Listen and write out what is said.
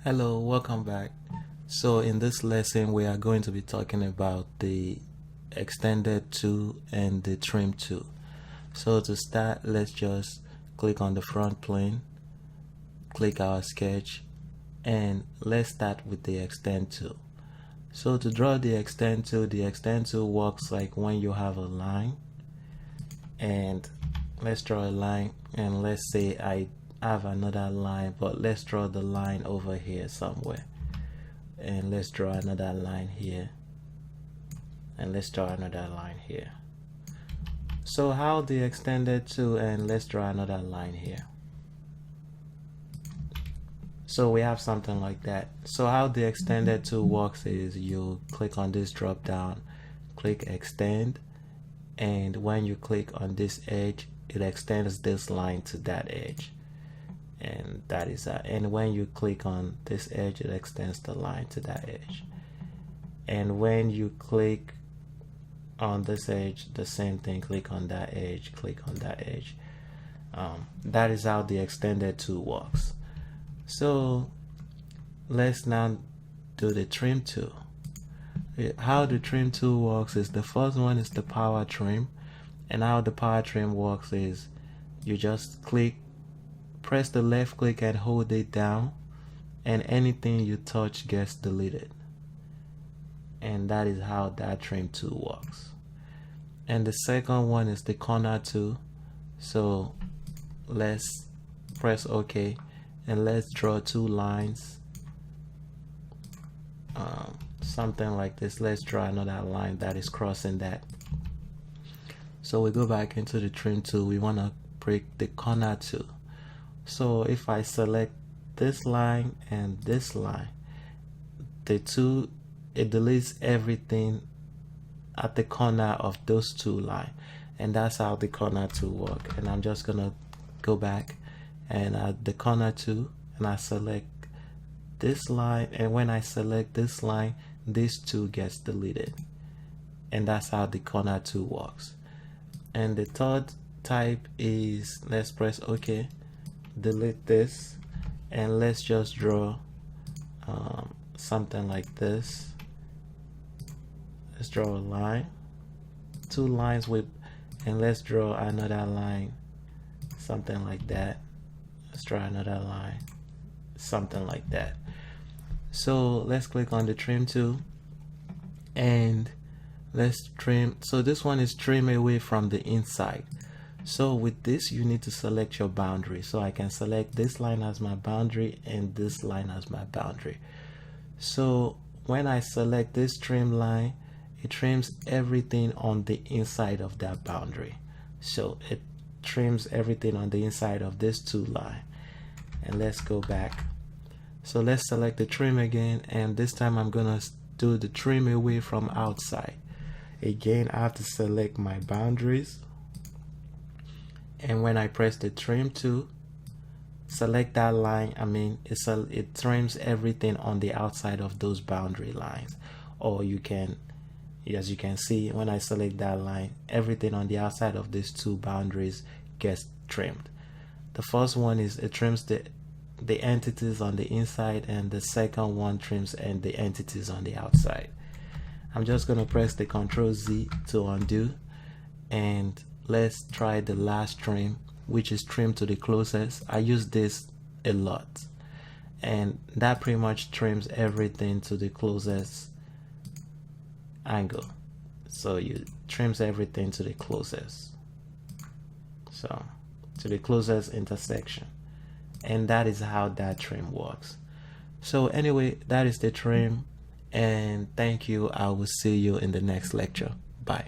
Hello, welcome back. So in this lesson we are going to be talking about the extended tool and the trim tool. So to start, let's just click on the front plane, click our sketch, and let's start with the extend tool. So to draw the extend tool works like when you have a line, and let's draw a line, and let's say I have another line, but let's draw the line over here somewhere, and let's draw another line here, and let's draw another line here. So how the extended tool, and let's draw another line here. So we have something like that. So how the extended tool works is you click on this drop down, click extend, and when you click on this edge, it extends this line to that edge, and that is that. And when you click on this edge, it extends the line to that edge. And when you click on this edge, the same thing, click on that edge, click on that edge. That is how the extended tool works. So let's now do the trim tool. How the trim tool works is, the first one is the power trim, and how the power trim works is you just press the left click and hold it down, and anything you touch gets deleted. And that is how that trim tool works. And the second one is the corner tool. So let's press OK, and let's draw two lines, something like this. Let's draw another line that is crossing that. So we go back into the trim tool. We want to break the corner tool. So if I select this line and this line, it deletes everything at the corner of those two lines, and that's how the corner tool works. And I'm just gonna go back and add the corner tool, and I select this line, and when I select this line, this tool gets deleted, and that's how the corner tool works. And the third type is, let's press OK, delete this, and let's just draw something like this. Let's draw a line, two lines with, and let's draw another line, something like that. Let's draw another line, something like that. So let's click on the trim tool, and let's trim. So this one is trim away from the inside. So with this, you need to select your boundary. So I can select this line as my boundary and this line as my boundary. So when I select this trim line, it trims everything on the inside of that boundary. So it trims everything on the inside of this two line. And let's go back. So let's select the trim again, and this time I'm gonna do the trim away from outside. Again, I have to select my boundaries, and when I press the trim tool, select that line. It trims everything on the outside of those boundary lines. Or you can, as you can see, when I select that line, everything on the outside of these two boundaries gets trimmed. The first one is, it trims the entities on the inside, and the second one trims and the entities on the outside. I'm just gonna press the Ctrl Z to undo, and let's try the last trim, which is trim to the closest. I use this a lot, and that pretty much trims everything to the closest angle. So you trims everything to the closest, so to the closest intersection, and that is how that trim works. So anyway, that is the trim, and thank you. I will see you in the next lecture. Bye.